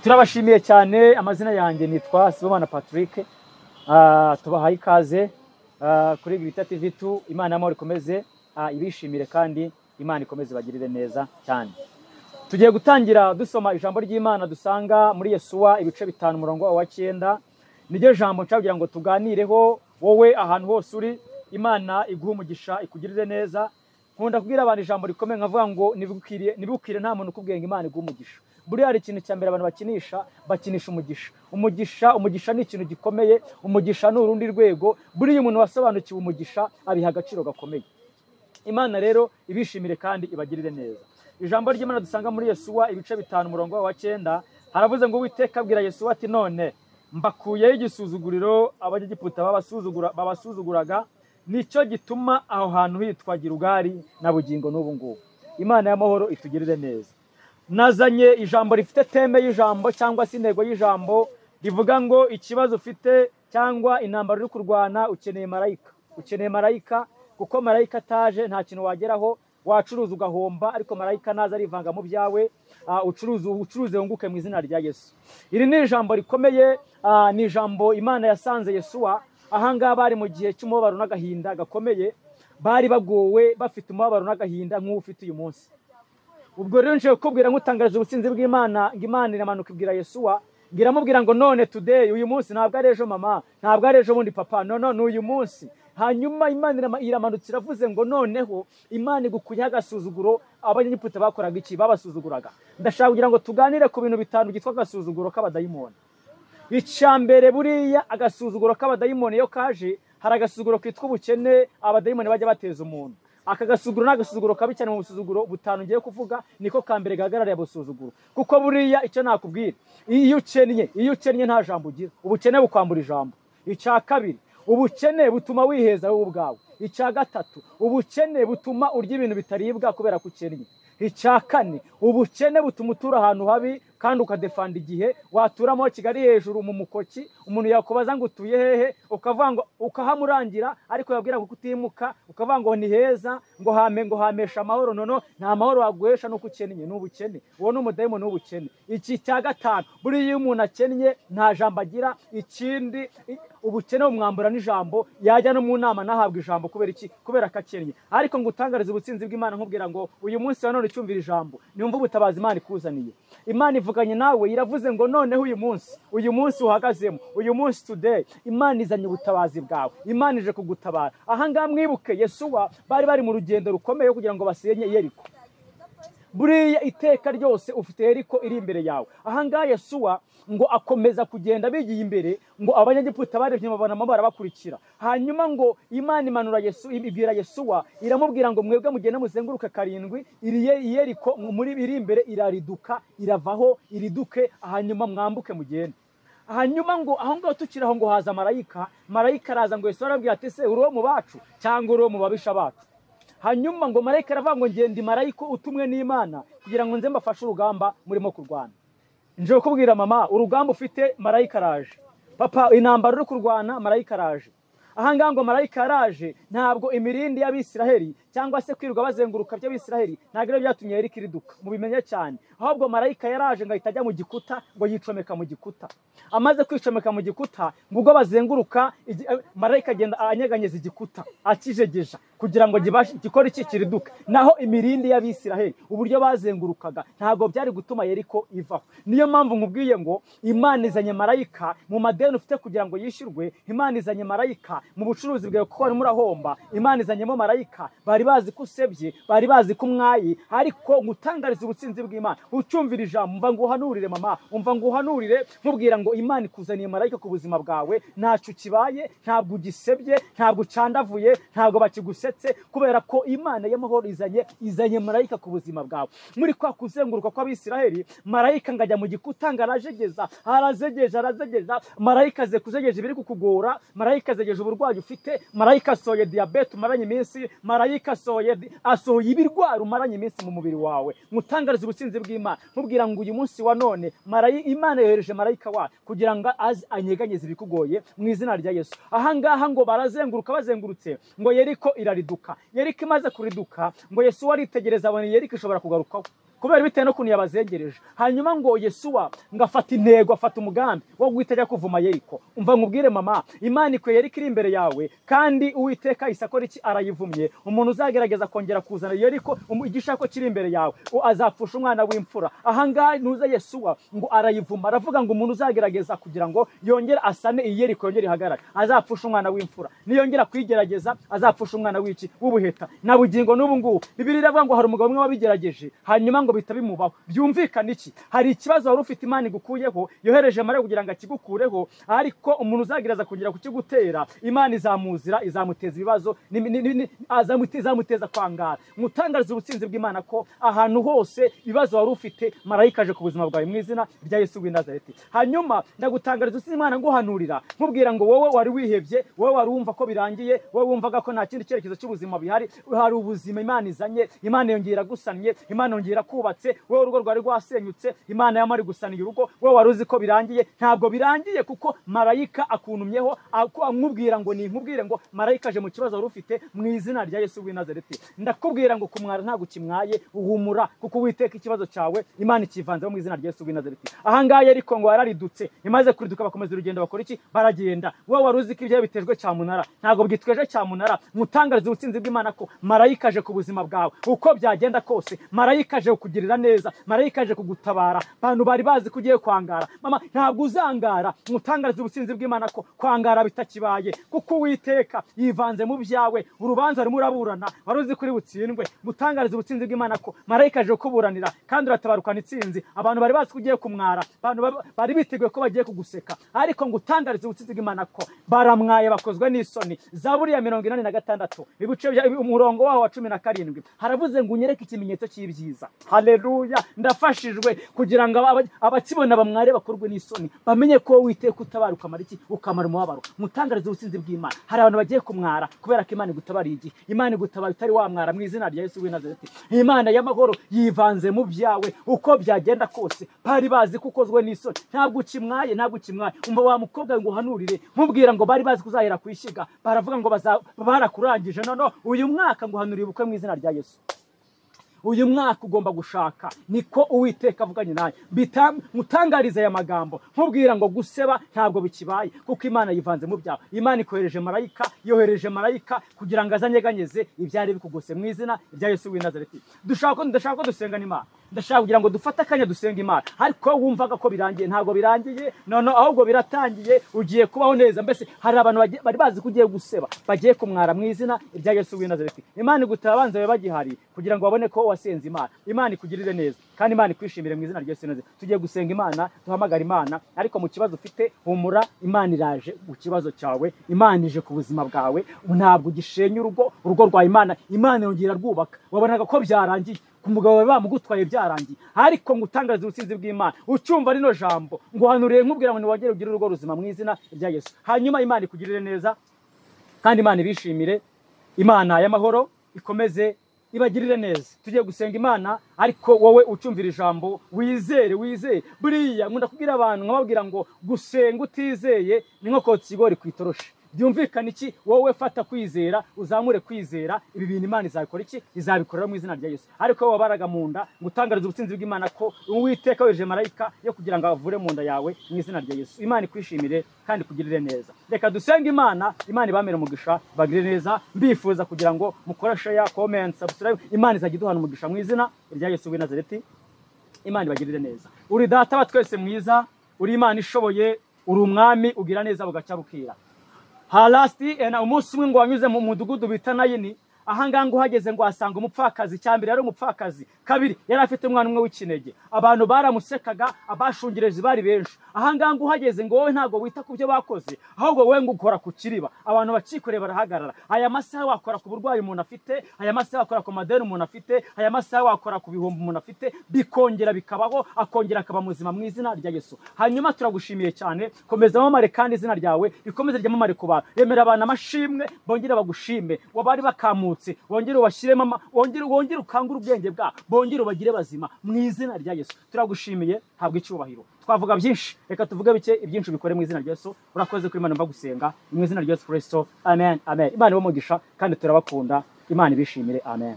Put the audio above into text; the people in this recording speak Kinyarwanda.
Turabashimiye cyane. Amazina yanjye nitwa Sibomana Patrick. Tubahaye ikaze kuri Glita TV2. Imana y'amahoro ikomeze ibishimire kandi Imana ikomeze bagirire neza cyane. Tugiye gutangira dusoma ijambo ry'Imana dusanga muri Yesuwa ibice 5 umurongo wa 9. Niryo jambo ncagira ngo tuganireho. Wowe ahantu hose uri, Imana iguha umugisha ikugirire neza. Nkunda kubwira abantu ijambo rikomeye nkavuga ngo nibukire nta muntu ukubwenga Imana iguha umugisha. Buri hari ikintu cyambere abantu bakinisha umugisha ni ikintu gikomeye. Umugisha ni urundi rwego. Buri umuntu wasobanukiwe umugisha abiha agaciro gakomeye. Imana rero ibishimire kandi ibagirire neza. Ijambo ry'Imana dusanga muri Yesuwa ibice 5 umurongo wa 9 haravuze ngo Uwiteka abwira Yesuwa ati none mbakuyeho igisuzuguriro Abanyegiputa babasuzuguraga, nicyo gituma aho hantu hitwa Gilugari na bugingo n'ubu ngubu. Imana y'amahoro itugirire neza. Nazanye ijambo rifite teme y'ijambo cyangwa se intego y'ijambo rivuga ngo ikibazo ufite cyangwa intambara uri kurwana ukeneye marayika, kuko marayika ataje nta kintu wageraho. Wacuruza ugahomba, ariko marayika naza arivanga mu byawe. Ucuruze wunguke mu izina rya Yesu. Iri ni ijambo rikomeye, ni ijambo Imana yasanze Yesuwa ahangaha bari mu gihe cy'umubabaro n'agahinda gakomeye. Bari bagowe bafite umubabaro n'agahinda nk'ufite uyu munsi. Ubwo rero nje kukubwira nk'utangariza ubutsinzi bw'Imana, ngo Imana iramanuka ibwira Yesuwa, ngiramubwira ngo none today, uyu munsi ntabwo ari ejo mama, ntabwo ari ejo bundi papa, no ni uyu munsi. Hanyuma Imana iramanutse iravuze ngo noneho Imana igukuyeho agasuzuguro Abanyegiputa bakoraga iki? Babasuzuguraga. Ndashaka kugira ngo tuganire ku bintu 5 byitwa agasuzuguro k'abadayimoni. Icyambere buriya agasuzuguro k'abadayimoni yo kaje, hari agasuzuguro kitwa ubukene abadayimoni bajya bateza umuntu. Aka gasuzuguro n'agasuzuguro kabi cyane. Mu busuzuguro 5 ngiye kuvuga niko kambere gahagarariye busuzuguro. Kuko buriya icyo nakubwira, iyo ukennye nta jambo ugira. Ubukene bukwambura ijambo. Icya kabiri, ubukene butuma wiheza wowe ubwawe. Icya gatatu, ubukene butuma urya ibintu bitaribwa kubera ko ukennye. Icya kane, ubukene butuma utura ahantu habi kandi ukadefanda igihe. Waturamo Kigali hejuru mu mukoki, umuntu yakubaza ngo utuye hehe, ukavuga ngo ukahamurangira, ariko yabwira ko utimuka, ukavuga ngo ni heza, ngo hamesha amahoro. Nono nta mahoro waguhesha nuko ukennye. N'ubukene uwo n'umudayimoni w'ubukene. Iki cya gatanu, buri iyo umuntu akennye nta jambo agira. Ikindi, ubukene bumwambura n'ijambo, yajya no mu nama nahabwa ijambo kubera iki? Kubera akakennye. Ariko ngo utangarize ubutsinzi bw'Imana nkubwira ngo uyu munsi wa none cyumvira ijambo, niumva ubutabazi Imana ikuzaniye. Imana ivuganye nawe, iravuze ngo noneho uyu munsi uhagazemo, uyu munsi today, Imana izanye ubutabazi bwawe. Imana ije kugutabara. Ahangaha mwibuke Yesuwa bari mu rugendo rukomeye kugira ngo basenye Yeriko. Buriya iteka ryose ufite Yeriko iri imbere yawe. Ahangaha Yesuwa ngo akomeza kugenda bigiye imbere, ngo Abanyegiputa barevye babona amabara bakurikira. Hanyuma ngo Imana imanura ibwira Yesuwa, iramubwira ngo mwebwe mugende muzenguruke 7, Yeriko muri iri imbere irariduka, iravaho iriduke, hanyuma mwambuke mugende. Hanyuma ngo aho ngaho tukiraho ngo haza marayika araza ngo Yesuwa arabwira ati se uri mu bacu cyangwa uri mu babisha bacu? Hanyuma ngo marayika aravuga ngo ngende marayika utumwe n'Imana kugira ngo nze mbafashe urugamba murimo kurwana. Nje kubwira mama, urugamba ufite marayika araje. Papa, intambara uri kurwana marayika araje. Ahangaha ngo marayika araje, ntabwo imirindi y'Abisiraheli cyangwa se kwirirwa bazenguruka by'Abisiraheli ntabwo ari byatumye Yeriko iriduka, mubimenye cyane. Ahubwo marayika yaraje ngo ahita ajya mu gikuta, ngo yicomeka mu gikuta. Amaze kwicomeka mu gikuta, ubwo bazenguruka marayika agenda anyeganyeza igikuta akijegeja kugira ngo gikore iki? Kiriduka. Naho imirindi y'Abisiraheli uburyo bazengurukaga ntabwo byari gutuma Yeriko ivaho. Niyo mpamvu nkubwiye ngo Imana izanye marayika mu madeni ufite kugira ngo yishyurwe. Imana izanye marayika mu bucuruzi bwawe kuko urimo urahomba. Imana izanyemo marayika. Bari bazi ko usebye, bari bazi ko umwayi, ariko ngutangariza ubutsinzi bw'Imana. Ucumvira ijambo, umva ngo uhanurire mama, umva ngo uhanurire nkubwira ngo Imana ikuzaniye marayika ku buzima bwawe. Ntacyo kibaye, ntabwo ugisebye, ntabwo ucandavuye, ntabwo bakigusetse, kubera ko Imana y'amahoro izanye marayika ku buzima bwawe. Muri kwa kuzenguruka kw'Abisiraheli, marayika ngajya mu gikuta ngo arazegeje, marayika ze kuzegeje ibiri kukugora, marayika zegeje uburwayi ufite, marayika asohoye diabete umaranye iminsi, marayika asohoye ibirwara umaranye iminsi mu mubiri wawe. Mutangariza ubutsinzi bw'Imana nkubwira ngo uyu munsi wa none Imana yohereje marayika wayo kugira ngo anyeganyeze ibikugoye mu izina rya Yesu. Ahangaha ngo bazengurutse ngo Yeriko irariduka. Yeriko imaze kuriduka ngo Yesu aritegereza abona Yeriko ishobora kugarukaho. kubera bitewe no kuntu yabazengereje. Hanyuma ngo Yesuwa ngafata intego, afata umugambi wo guhita ajya kuvuma Yeriko. Umva nkubwire mama, Imana ikwiye Yeriko iri imbere yawe, kandi Uwiteka isakora iki arayivumye. Umuntu uzagerageza kongera kuzana Yeriko igishako kiri imbere yawe azapfusha umwana w'imfura. Ahangaha ntuza Yesuwa ngo arayivuma, aravuga ngo umuntu uzagerageza kugira ngo yongere asane iyi Yeriko yongere ihagarare azapfusha umwana w'imfura, niyongera kwigerageza azapfusha umwana w'iki w'ubuheta. Na bugingo n'ubu ngubu Bibiliya iravuga ngo hari umugabo umwe wabigerageje hanyuma ngo bihita bimubaho. Byumvikana iki? Hari ikibazo wari ufite Imana igukuyeho, yohereje Mariya kugira ngo akigukureho, ariko umuntu uzagerageza kugira kukigutera Imana izamuzira, izamuteza ibibazo, izamuteza kwangara. Mutangariza ubutsinzi bw'Imana ko ahantu hose ibibazo wari ufite marayika aje ku buzima bwawe mu izina rya Yesu w'i Nazareti. Hanyuma ndagutangariza ubutsinzi Imana nguhanurira, nkubwira ngo wowe wari wihebye, wowe wari wumva ko birangiye, wowe wumvaga ko nta kindi cyerekezo cy'ubuzima bihari, hari ubuzima Imana izanye, Imana yongera gusanye, Imana yongera kubatse. Wowe urugo rwari rwasenyutse, Imana yamari gusaniye urugo. Wowe wari uzi ko birangiye, ntabwo birangiye, kuko marayika akunumyeho amubwira ngo ninkubwire ngo marayika aje mu kibazo wari ufite mu izina rya Yesu w'i Nazareti. Ndakubwira ngo kumwara ntabwo kimwaye, uhumura, kuko Uwiteka ikibazo cyawe Imana ikivanzeho mu izina rya Yesu w'i Nazareti. Ahangaha Yeriko ngo yararidutse, imaze kuriduka bakomeza urugendo, bakora iki? Baragenda. Wowe wari uzi ko ibyo bitejwe cyamunara, ntabwo bwitweje cyamunara. Mutangariza ubutsinzi bw'Imana ko marayika aje ku buzima bwawe, uko byagenda kose marayika aje kukugirira neza, marayika aje kugutabara. Abantu bari bazi ko ugiye kwangara, mama ntabwo uzangara. Mutangariza ubutsinzi bw'Imana ko kwangara bitakibaye, kuko Uwiteka yivanze mu byawe. Urubanza rumwe uraburana, wari uzi kuri butsindwe. Mutangariza ubutsinzi bw'Imana ko marayika aje kuburanira, kandi uratabarukana itsinzi. Abantu bari bazi ko ugiye kumwara, abantu bari biteguye ko bagiye kuguseka, ariko ngo utangarize ubutsinzi bw'Imana ko baramwaye, bakozwe n'isoni. Zaburi ya 86 ibice umurongo waho wa 17 haravuze ngo unyereke ikimenyetso cy'ibyiza. Haleluya! Ndafashijwe kugira ngo abakibona bamware, bakorwe n'isoni, bamenye ko Uwiteka utabaruka mariki ukamara umubabaro. Mutangarize ubutsinzi bw'Imana. Hari abantu bagiye kumwara kubera ko Imana igutabariye igihe. Imana igutabara utari wamwara mu izina rya Yesu w'i Nazareti. Imana y'amahoro yivanze mu byawe, uko byagenda kose. Bari bazi ko ukozwe n'isoni, ntabwo ukimwaye, ntabwo ukimwaye. Umva wa mukobwa ngo uhanurire, mubwira ngo bari bazi kuzahera kwishiga, baravuga ngo barakurangije. None uyu mwaka ngo uhanurire ubukwe mu izina rya Yesu. Uyu mwaka ugomba gushaka, niko Uwiteka avuganye nawe. Mutangariza aya magambo, nkubwira ngo guseba ntabwo bikibaye, kuko Imana yivanze mu byawe. Imana yohereje marayika kugira ngo azanyeganyeze ibyari bikugose mu izina rya Yesu w'i Nazareti. Ndashaka ko dusengana Imana, ndashaka kugira ngo dufate akanya dusenga Imana. Ariko wumvaga ko birangiye, ntabwo birangiye, none ahubwo biratangiye, ugiye kubaho neza. Mbese hari abantu bari bazi ko ugiye guseba, bagiye kumwara mu izina rya Yesu w'i Nazareti. Imana igutabanze babe bagihari kugira ngo babone ko wasenze Imana. Imana ikugirire neza, kandi Imana ikwishimire mu izina rya Yesu neza. Tugiye gusenga Imana, duhamagara Imana. Ariko mu kibazo ufite, humura, Imana iraje mu kibazo cyawe. Imana ije ku buzima bwawe, ntabwo ugishenya urugo rwa Imana. Imana yongera rwubaka. Wabonaga ko byarangiye, ku mugabo wawe bamugutwaye byarangiye, ariko ngo utangarize ubutsinzi bw'Imana. Ucyumva rino jambo ngo uhanuriye, nkubwira ngo niwongere ugire urugo ruzima mu izina rya Yesu. Hanyuma Imana ikugirire neza, kandi Imana ibishimire. Imana y'amahoro ikomeze ibagirire neza. Tugiye gusenga Imana, ariko wowe ucumvira ijambo wizere. Buriya nkunda kubwira abantu, nkababwira ngo gusenga utizeye ni nko kotsa ikigori ku itoroshi. Byumvikana iki? Wowe fata kwizera, uzamure kwizera. Ibi bintu Imana izabikora iki? Izabikorera mu izina rya Yesu. Ariko wowe wabaraga mu nda, ngutangariza ubutsinzi bw'Imana ko Uwiteka yohereje marayika yo kugira ngo avure mu nda yawe mu izina rya Yesu. Imana ikwishimire kandi kugirire neza. Reka dusenge Imana. Imana ibamere umugisha, bagirire neza. Mbifuza kugira ngo mukora share, comment, subscribe. Imana izajya iduhana umugisha mu izina rya Yesu w'i Nazareti. Imana ibagirire neza. Uri data wa twese mwiza, uri Imana ishoboye, uri umwami ugira neza bugacya bukira. Halasti umunsi umwe ngo wanyuze mu mudugudu bita Nayini. Ahangaha ngo uhageze ngo asanga umupfakazi. Cyambere yari umupfakazi, kabiri yari afite umwana umwe w'ikinege. Abantu baramusekaga, abashungereje bari benshi. Ahangaha ngo uhageze ngo wowe ntago wita ku byo bakoze, ahubwo wowe ngo ukora ku kiriba. Abantu bacikoreye barahagarara. Aya masaha wakora ku burwayi umuntu afite, aya masaha wakora ku madeni umuntu afite, aya masaha wakora ku bihombo umuntu afite, bikongera bikabaho, akongera akaba muzima mu izina rya Yesu. Hanyuma turagushimiye cyane, komeza amamare kandi izina ryawe rikomeze ryamamare ku bantu. Remera abantu amashimwe, bongere bagushime. Wabari bakamutse, wongere ubashyiremo, wongere ukangure ubwenge bwa, bongere ubagire bazima mu izina rya Yesu. Turagushimiye, habwa icyubahiro. Twavuga byinshi, reka tuvuge bike, ibyinshi bikore mu izina rya Yesu. Urakoze kuri Imana, mva gusenga mu izina rya Yesu Kristo. Amen, amen. Imana ibamugisha kandi turabakunda. Imana ibishimire. Amen.